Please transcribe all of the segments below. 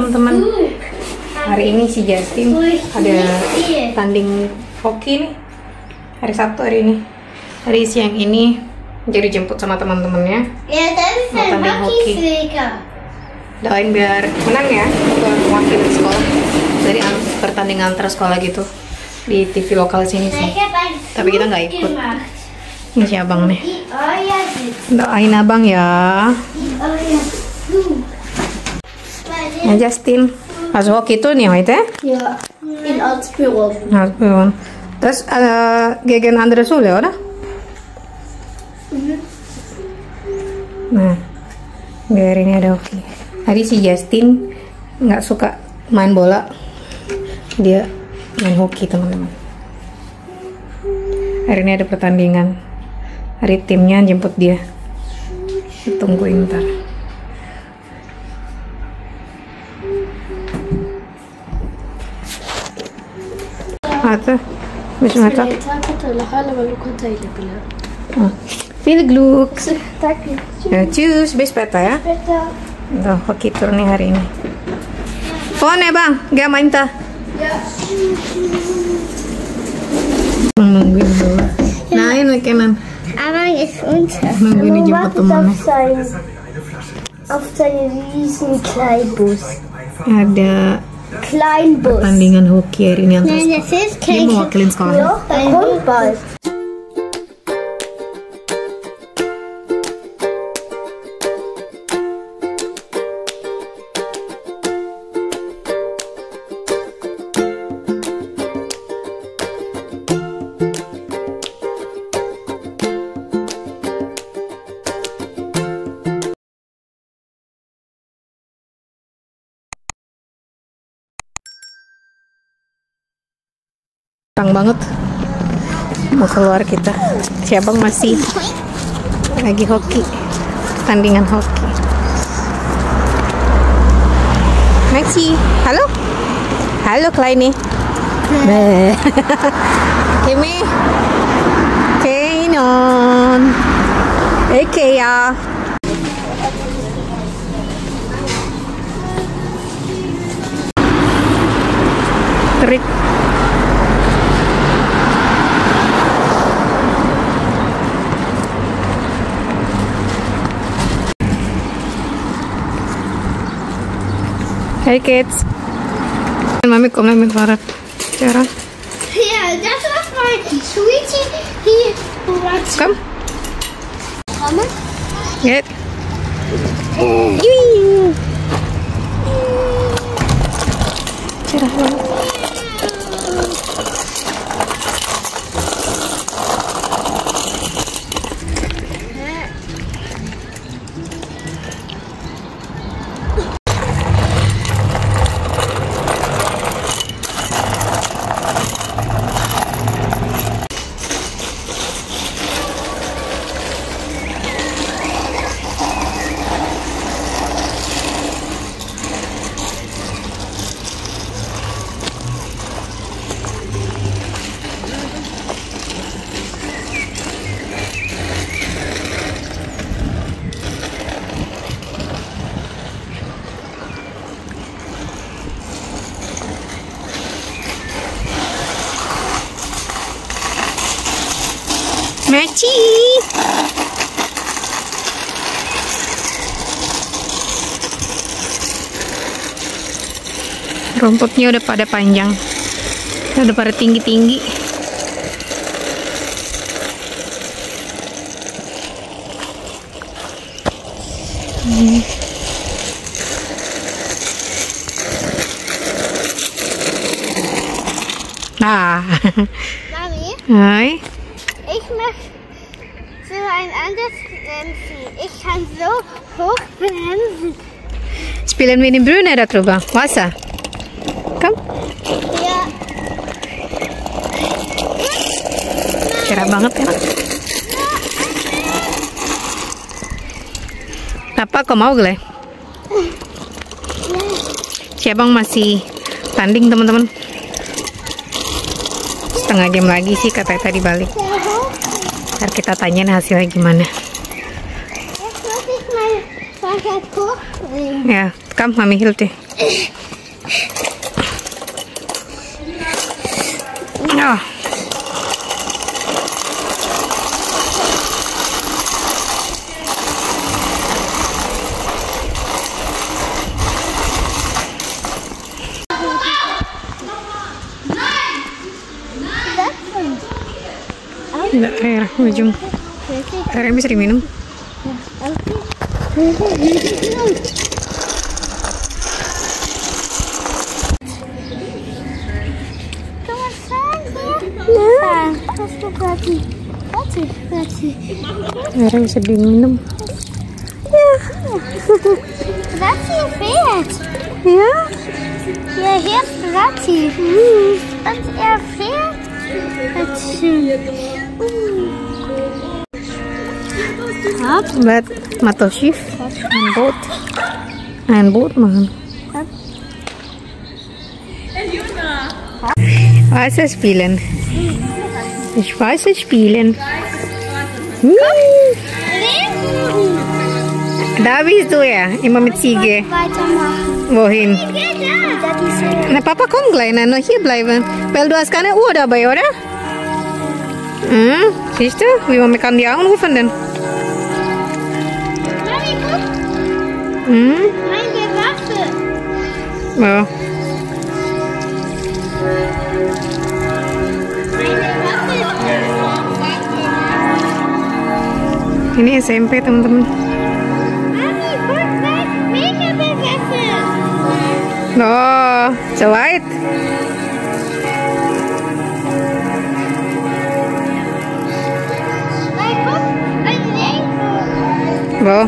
teman-teman. Hari ini si Justin ada tanding hoki nih. Hari Sabtu hari ini. Hari siang ini jadi jemput sama teman-temannya. Mau tanding hoki. Doain biar menang ya, buat mewakili sekolah. Dari pertandingan antar sekolah gitu di TV lokal sini sih. Tapi kita nggak ikut. Ini si abang nih. Doain abang ya. Nah Justin, masuk hoki tuh nih, Maite? Ja, in Arzbüro. Arzbüro. Das gegen andere Schule, oder? Nah, biar ini ada hoki. Hari si Justin nggak suka main bola, dia main hoki teman-teman. Hari ini ada pertandingan. Hari timnya jemput dia. Tungguin ntar. Warte, bisschen weiter. Viel Glück. Danke. Ya, tschüss, bis später ya. Später. Tuh, hoki tur nih hari ini. Phone bang, gak main ta? Ja. Nungguin dulu. Nah ini kanan. Abang ist unter. Nungguin dijemput temannya. Auf seinen riesen Kleinbus. Ada Kleinbus. pertandingan hoki hari ini antar Nein, sekolah. das ist Dia kein mewakilin sekolahnya. ein Handball. Terang banget mau keluar kita. Si abang masih lagi hoki, tandingan hoki. Maxi, halo, halo Kleine. Kimi, Keinon, ya. Terik. Hey kids. Mami kommer med varor. Göra. Ja, das war mein Sweetie hier. Kom. Kommen. Get. Cerah banget. Maci. Rumputnya udah pada panjang, udah pada tinggi-tinggi. Nah, Mami, hai. ich möchte so ein anderes bremsen. Ich kann so hoch bremsen. Spielen wir in die Brüne darüber. Wasser. Komm. Ja. Cerah banget ya. Apa kau mau gele? Si abang masih tanding teman-teman. Setengah jam lagi sih katanya tadi balik. Ntar kita tanyain hasilnya gimana. Jetzt muss ich mein Fahrrad hochbringen. Ja, komm, Mami hilft dir. Ah. Enggak, air ujung. Air yang bisa diminum. Air yang bisa diminum. Rati fährt. Ya? Ja, hier ist Rati. Und er fährt. Das ist schön. Lihat Matoschiff, ein Boot machen. Wasser spielen. Ich weiß es spielen. Da bist du ja, immer mit Ziege. Weitermachen. Wohin? Da. Na, Papa, komm gleich, noch hier bleiben. Weil du hast keine Uhr dabei, oder? Siehst du, wie man kann die anrufen denn? Mami, guck. Meine Waffe. Ja. Ini SMP, teman-teman. Mami, guck, mega begeistert. Oh, so weit. Guck, ein Lego. Wo?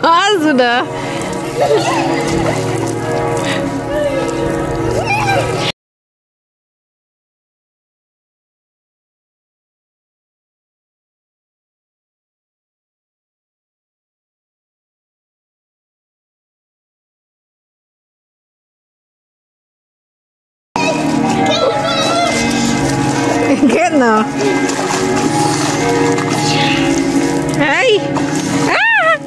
Ah, sudah. Genau. Hey. Ah.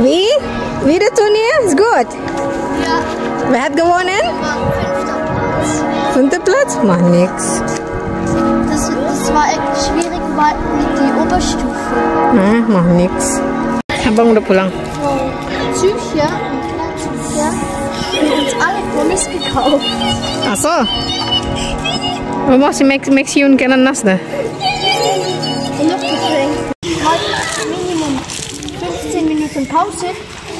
Wie? Wie das Turnier? Ist gut. Ja. Wer hat gewonnen? 5. Platz? Mach nix. Das war echt schwierig, weil die Oberstufe. Mach nix. Abang udah pulang. Tücher, Tücher, haben uns alle Pommes gekauft. Ach so. Warum machst du Mexion gerne nass da? Und noch Getränk. Minimum 15 Minuten Pause.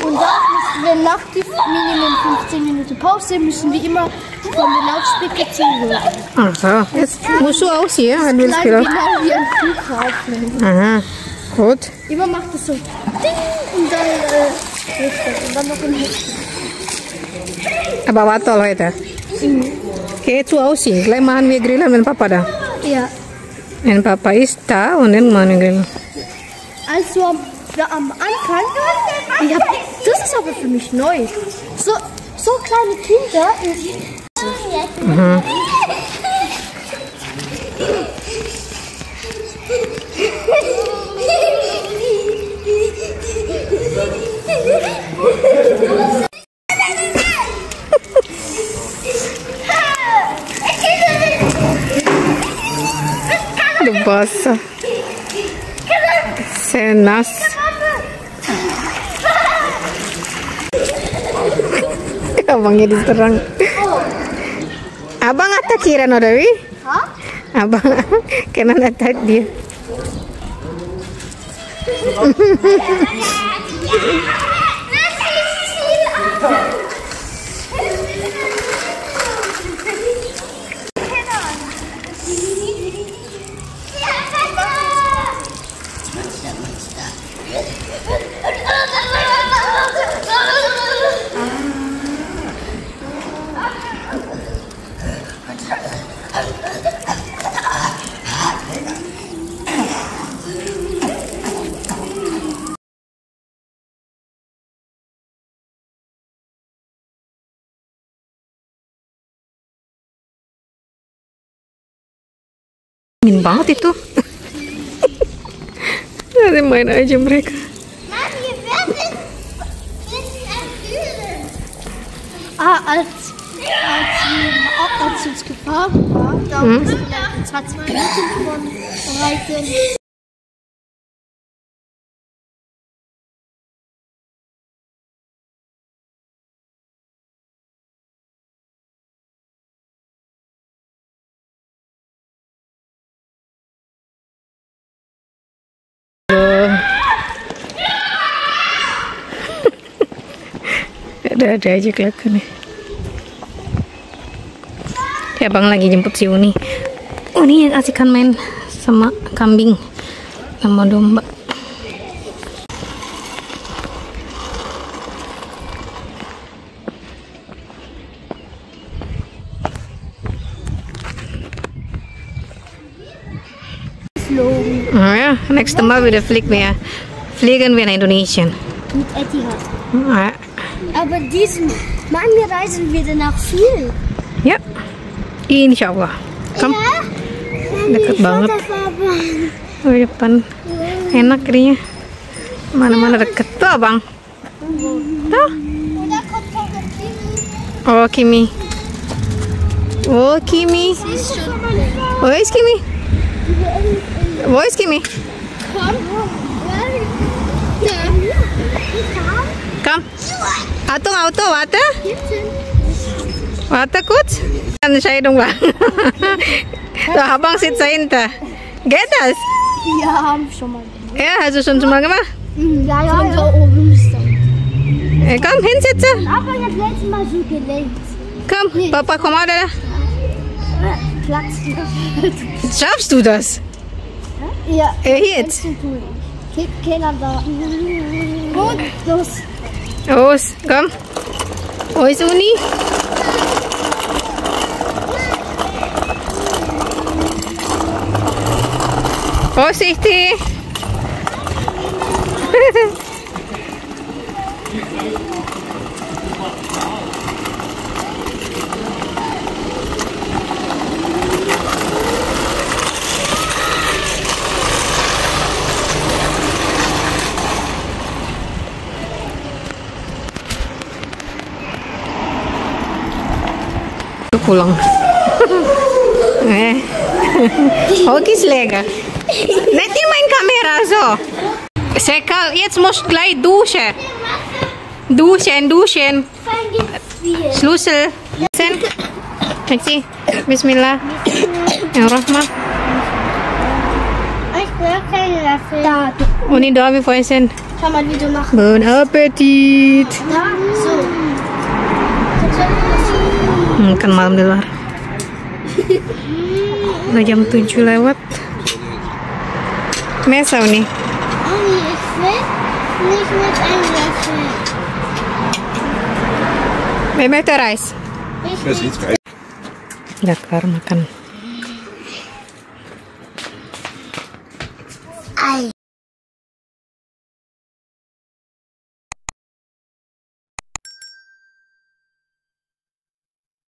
Und dann müssen wir nach dem Minimum 15 Minuten Pause müssen wir immer von der Lautsprecher zuhören. Ach so. Jetzt musst du auch hier, wenn du das Genau gehört. wie ein Flughafen. Aha. Gut. Immer macht es so Ding und dann und dann noch ein Hecht. Aber warte heute. Okay, zu Hause. Gleich machen wir Grillen mit Papa da. Ja. Wenn Papa ist da und dann machen wir Grillen. Also am Anfang, das ist aber für mich neu. So kleine Kinder. Aduh, basah. Senas. Abangnya diserang. Abang attack kira no Dewi? Hah? Abang kena attack dia. Dingin banget itu. Nanti main aja mereka. Als uns gefahren war, da mussten wir 20 Minuten von reiten. Ada aja kelakuannya. Ya abang lagi jemput si Uni. Uni yang asikan main sama kambing sama domba. Oh ja, nächstes Mal wieder fliegen wir nach Indonesien. Mit Etihad. Ja. Aber diesen Mal reisen wir danach viel. Ya, insya Allah. Kom, Ja? deket banget. Oh, di depan, enak kirinya. Mana-mana deket tuh abang. Tuh. Oh Kimi. Oh Kimi. Wo ist Kimi? Wo ist Kimi? Komm. Achtung, Auto, warte. Warte kurz. Entscheidung war. So, abang sitzt dahinter. Geht das? Ja, haben wir schon mal. Ja, hast du schon mal gemacht? Ja, ja, ja. So oben ist das. Komm, hinsitzen. Aber ich habe letztes Mal so gelenkt. Komm, Papa, komm mal da. Platz. Schaffst du das? Ja. Jetzt. Keiner da. Gut, los. Los, komm. Wo ist Uni? Vorsichtig. Pulang. Hoki ist lecker. Nicht immer in Kamera so. Sekal, jetzt musst du gleich duschen. Duschen. Schlüssel. Maxi, Bismillah. Rahman. Ich will keine Löffel. Da. Und die Dormi vorhin sind. Kann man Video machen. Bon Appetit. Da, so. Makan malam di luar. Udah jam 7 lewat. Mesau nih. Mami, ich will nicht mit einem Löffel. Wer möchte Reis? Ich Dakar makan